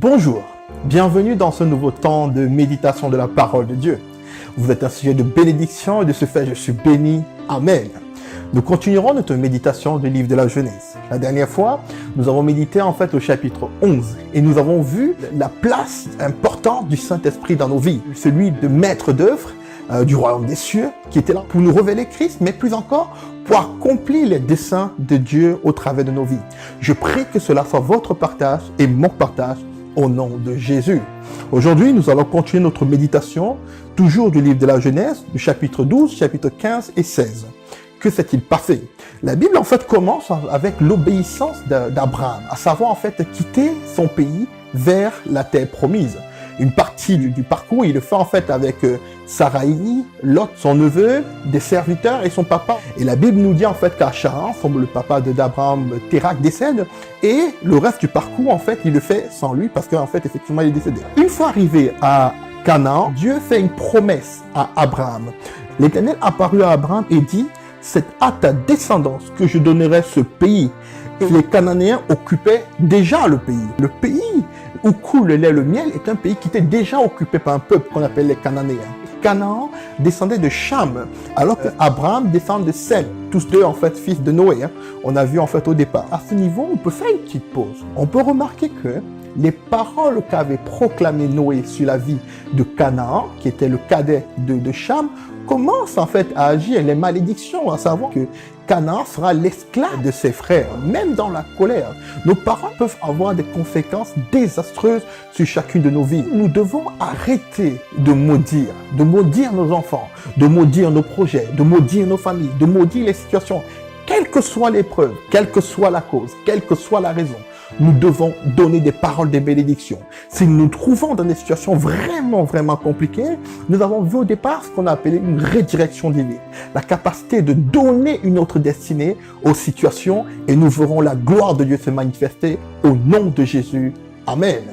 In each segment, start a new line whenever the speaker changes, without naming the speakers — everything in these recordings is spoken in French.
Bonjour, bienvenue dans ce nouveau temps de méditation de la parole de Dieu. Vous êtes un sujet de bénédiction et de ce fait je suis béni. Amen. Nous continuerons notre méditation du livre de la Genèse. La dernière fois, nous avons médité au chapitre 11 et nous avons vu la place importante du Saint-Esprit dans nos vies, celui de maître d'œuvre du royaume des cieux qui était là pour nous révéler Christ, mais plus encore pour accomplir les desseins de Dieu au travers de nos vies. Je prie que cela soit votre partage et mon partage au nom de Jésus. Aujourd'hui, nous allons continuer notre méditation, toujours du livre de la Genèse, du chapitre 12, chapitre 15 et 16. Que s'est-il passé? La Bible commence avec l'obéissance d'Abraham, à savoir quitter son pays vers la terre promise. Une partie du parcours, il le fait avec Saraï, Lot, son neveu, des serviteurs et son papa. Et la Bible nous dit qu'à Charan, le papa d'Abraham, Térak, décède. Et le reste du parcours, il le fait sans lui parce effectivement, il est décédé. Une fois arrivé à Canaan, Dieu fait une promesse à Abraham. L'Éternel apparut à Abraham et dit, « C'est à ta descendance que je donnerai ce pays. » Et les Cananéens occupaient déjà le pays. Le pays où coule le lait et le miel est un pays qui était déjà occupé par un peuple qu'on appelle les Cananéens. Canaan descendait de Cham, alors qu'Abraham descend de Sem, tous deux fils de Noé. On a vu au départ. À ce niveau, on peut faire une petite pause. On peut remarquer que les paroles qu'avait proclamées Noé sur la vie de Canaan, qui était le cadet de Cham, commencent à agir les malédictions, à savoir que Canaan sera l'esclave de ses frères, même dans la colère. Nos paroles peuvent avoir des conséquences désastreuses sur chacune de nos vies. Nous devons arrêter de maudire nos enfants, de maudire nos projets, de maudire nos familles, de maudire les situations. Quelle que soit l'épreuve, quelle que soit la cause, quelle que soit la raison, nous devons donner des paroles de bénédiction. Si nous nous trouvons dans des situations vraiment compliquées, nous avons vu au départ ce qu'on a appelé une redirection divine. La capacité de donner une autre destinée aux situations et nous verrons la gloire de Dieu se manifester au nom de Jésus. Amen.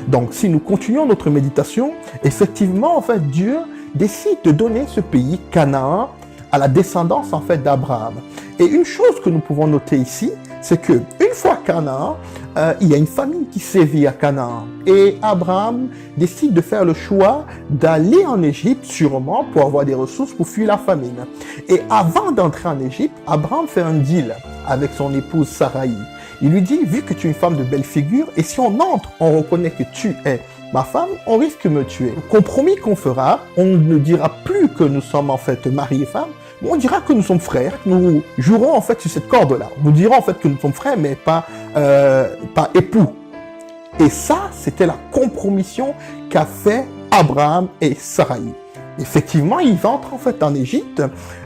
Donc, si nous continuons notre méditation, effectivement, Dieu décide de donner ce pays, Canaan, à la descendance d'Abraham. Et une chose que nous pouvons noter ici, c'est que une fois Canaan, il y a une famille qui sévit à Canaan. Et Abraham décide de faire le choix d'aller en Égypte, sûrement pour avoir des ressources pour fuir la famine. Et avant d'entrer en Égypte, Abraham fait un deal avec son épouse Saraï. Il lui dit, vu que tu es une femme de belle figure, et si on entre, on reconnaît que tu es ma femme, on risque de me tuer. Le compromis qu'on fera, on ne dira plus que nous sommes mari et femme, mais on dira que nous sommes frères. Nous jouerons sur cette corde-là. Nous dirons que nous sommes frères, mais pas époux. Et ça, c'était la compromission qu'a fait Abraham et Saraï. Effectivement, ils entrent en Égypte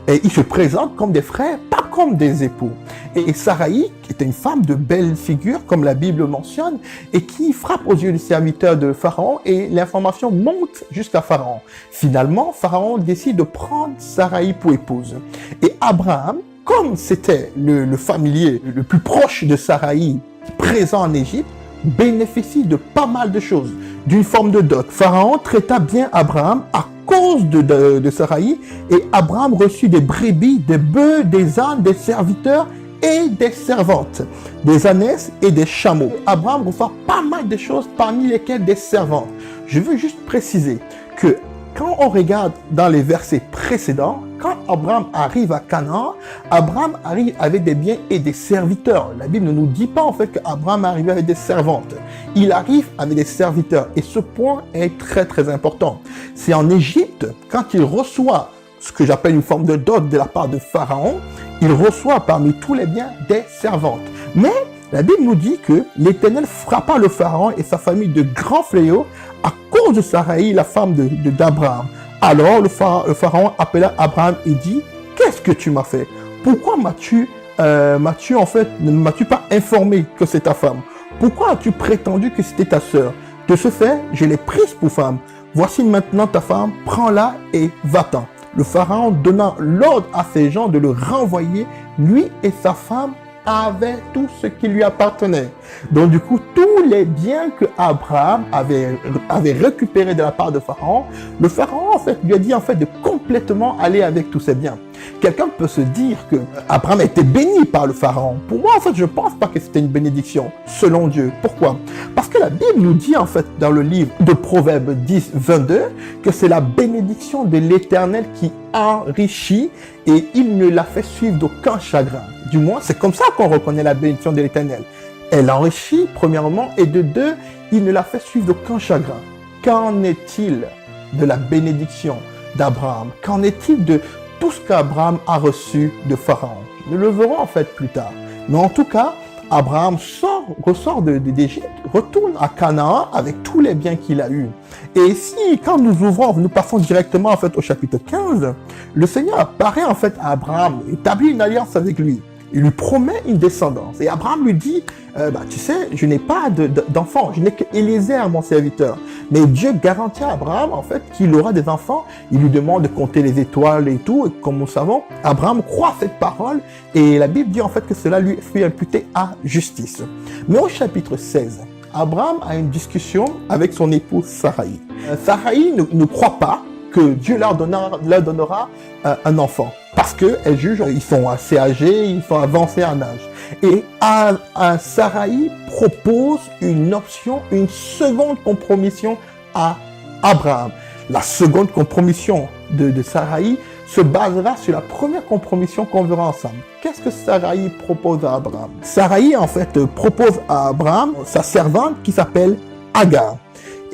et ils se présentent comme des frères, pas comme des époux. Et Saraï, qui était une femme de belle figure, comme la Bible mentionne, et qui frappe aux yeux des serviteurs de Pharaon, et l'information monte jusqu'à Pharaon. Finalement, Pharaon décide de prendre Saraï pour épouse. Et Abraham, comme c'était le familier le plus proche de Saraï, présent en Égypte, bénéficie de pas mal de choses, d'une forme de dot. Pharaon traita bien Abraham à cause de Saraï, et Abraham reçut des brebis, des bœufs, des ânes, des serviteurs et des servantes, des ânesses et des chameaux. Abraham reçoit pas mal de choses, parmi lesquelles des servantes. Je veux juste préciser que quand on regarde dans les versets précédents, quand Abraham arrive à Canaan, Abraham arrive avec des biens et des serviteurs. La Bible ne nous dit pas qu'Abraham arrive avec des servantes. Il arrive avec des serviteurs. Et ce point est très important. C'est en Égypte, quand il reçoit ce que j'appelle une forme de dot de la part de Pharaon, il reçoit parmi tous les biens des servantes. Mais la Bible nous dit que l'Éternel frappa le Pharaon et sa famille de grands fléaux à cause de Saraï, la femme d'Abraham. Alors le Pharaon appela Abraham et dit, « Qu'est-ce que tu m'as fait? Pourquoi ne m'as-tu pas informé que c'est ta femme? Pourquoi as-tu prétendu que c'était ta sœur? De ce fait, je l'ai prise pour femme. Voici maintenant ta femme, prends-la et va-t'en. » Le Pharaon donna l'ordre à ses gens de le renvoyer, lui et sa femme, avait tout ce qui lui appartenait. Donc du coup, tous les biens que Abraham avait récupérés de la part de Pharaon, le Pharaon lui a dit de complètement aller avec tous ses biens. Quelqu'un peut se dire que Abraham était béni par le pharaon. Pour moi, en fait, je ne pense pas que c'était une bénédiction, selon Dieu. Pourquoi? Parce que la Bible nous dit, en fait, dans le livre de Proverbes 10, 22, que c'est la bénédiction de l'Éternel qui enrichit et il ne la fait suivre d'aucun chagrin. Du moins, c'est comme ça qu'on reconnaît la bénédiction de l'Éternel. Elle enrichit, premièrement, et de deux, il ne la fait suivre d'aucun chagrin. Qu'en est-il de la bénédiction d'Abraham? Qu'en est-il de tout ce qu'Abraham a reçu de Pharaon? Nous le verrons en fait plus tard. Mais en tout cas, Abraham ressort d'Égypte, retourne à Canaan avec tous les biens qu'il a eus. Et ici, quand nous passons directement en fait au chapitre 15, le Seigneur apparaît en fait à Abraham, établit une alliance avec lui. Il lui promet une descendance. Et Abraham lui dit, tu sais, je n'ai pas d'enfant, je n'ai qu'Élézer, mon serviteur. Mais Dieu garantit à Abraham, en fait, qu'il aura des enfants. Il lui demande de compter les étoiles et tout. Et comme nous savons, Abraham croit cette parole. Et la Bible dit, en fait, que cela lui fut imputé à justice. Mais au chapitre 16, Abraham a une discussion avec son épouse Saraï. Saraï ne croit pas que Dieu leur donnera un enfant. Parce qu'elle juge, ils sont assez âgés, ils sont avancés en âge. Et Saraï propose une option, une seconde compromission à Abraham. La seconde compromission de Saraï se basera sur la première compromission qu'on verra ensemble. Qu'est-ce que Saraï propose à Abraham? Saraï, en fait, propose à Abraham sa servante qui s'appelle Agar.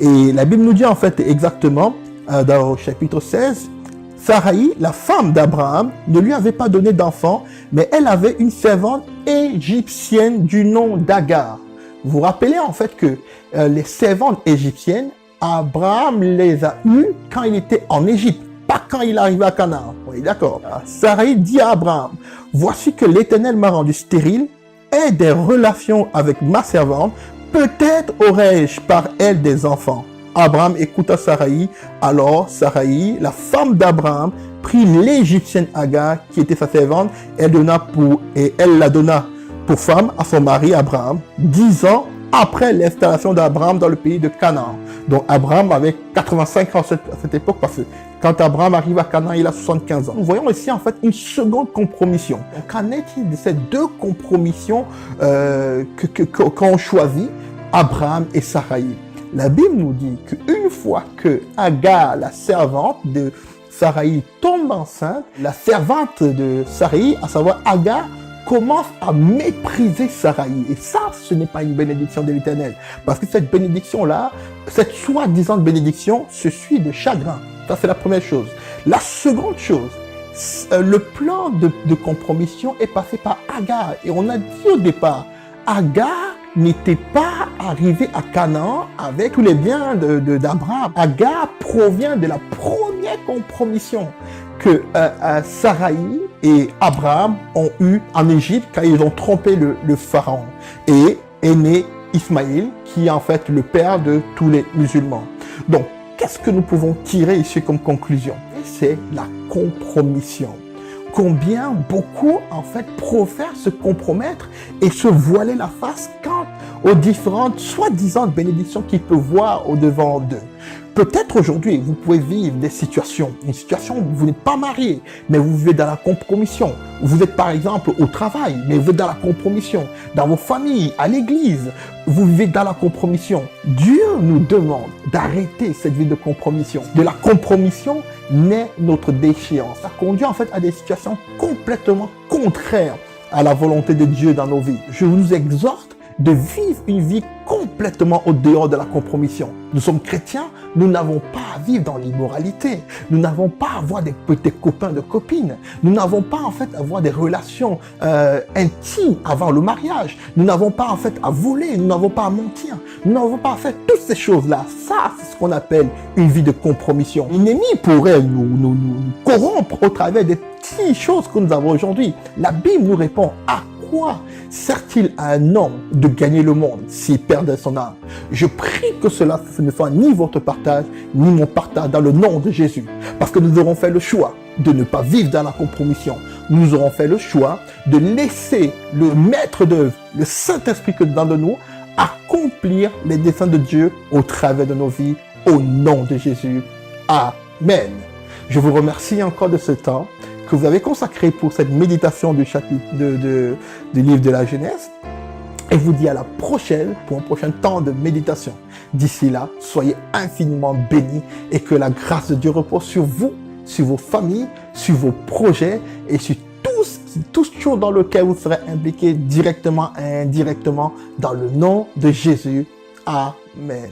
Et la Bible nous dit, en fait, exactement, dans le chapitre 16, Saraï, la femme d'Abraham, ne lui avait pas donné d'enfant, mais elle avait une servante égyptienne du nom d'Agar. Vous vous rappelez en fait que les servantes égyptiennes, Abraham les a eues quand il était en Égypte, pas quand il arrivait à Canaan. Oui, d'accord. Saraï dit à Abraham, voici que l'Éternel m'a rendu stérile, aie des relations avec ma servante, peut-être aurais-je par elle des enfants. Abraham écouta Saraï. Alors Saraï, la femme d'Abraham, prit l'Égyptienne Agar, qui était sa servante, et elle la donna pour femme à son mari Abraham, 10 ans après l'installation d'Abraham dans le pays de Canaan. Donc Abraham avait 85 ans à cette époque, parce que quand Abraham arrive à Canaan, il a 75 ans. Nous voyons ici en fait une seconde compromission. Qu'en est-il de ces deux compromissions qu'ont choisi Abraham et Saraï? La Bible nous dit qu'une fois que Agar, la servante de Saraï, tombe enceinte, la servante de Saraï, à savoir Agar, commence à mépriser Saraï. Et ça, ce n'est pas une bénédiction de l'Éternel. Parce que cette bénédiction-là, cette soi-disant bénédiction, se suit de chagrin. Ça, c'est la première chose. La seconde chose, le plan de compromission est passé par Agar. Et on a dit au départ, Agar n'était pas arrivé à Canaan avec tous les biens d'Abraham. Agar provient de la première compromission que Saraï et Abraham ont eu en Égypte quand ils ont trompé le pharaon. Et est né Ismaïl, qui est en fait le père de tous les musulmans. Donc, qu'est-ce que nous pouvons tirer ici comme conclusion? C'est la compromission. Combien beaucoup, en fait, préfèrent se compromettre et se voiler la face quant aux différentes soi-disant bénédictions qu'ils peuvent voir au-devant d'eux. Peut-être aujourd'hui, vous pouvez vivre des situations, une situation où vous n'êtes pas marié, mais vous vivez dans la compromission. Vous êtes par exemple au travail, mais vous êtes dans la compromission. Dans vos familles, à l'église, vous vivez dans la compromission. Dieu nous demande d'arrêter cette vie de compromission. De la compromission naît notre déchéance. Ça conduit en fait à des situations complètement contraires à la volonté de Dieu dans nos vies. Je vous exhorte de vivre une vie complètement au dehors de la compromission. Nous sommes chrétiens, nous n'avons pas à vivre dans l'immoralité. Nous n'avons pas à avoir des copains, de copines. Nous n'avons pas en fait à avoir des relations intimes avant le mariage. Nous n'avons pas en fait à voler, nous n'avons pas à mentir. Nous n'avons pas à faire toutes ces choses-là. Ça, c'est ce qu'on appelle une vie de compromission. L'ennemi pourrait nous corrompre au travers des petites choses que nous avons aujourd'hui. La Bible nous répond à quoi sert-il à un homme de gagner le monde s'il perd son âme? Je prie que cela ne soit ni votre partage, ni mon partage dans le nom de Jésus. Parce que nous aurons fait le choix de ne pas vivre dans la compromission. Nous aurons fait le choix de laisser le maître d'œuvre, le Saint-Esprit que dans de nous, accomplir les desseins de Dieu au travers de nos vies, au nom de Jésus. Amen. Je vous remercie encore de ce temps que vous avez consacré pour cette méditation du chapitre du livre de la Genèse. Et vous dis à la prochaine pour un prochain temps de méditation. D'ici là, soyez infiniment bénis et que la grâce de Dieu repose sur vous, sur vos familles, sur vos projets et sur tout choses dans lequel vous serez impliqués directement et indirectement dans le nom de Jésus. Amen.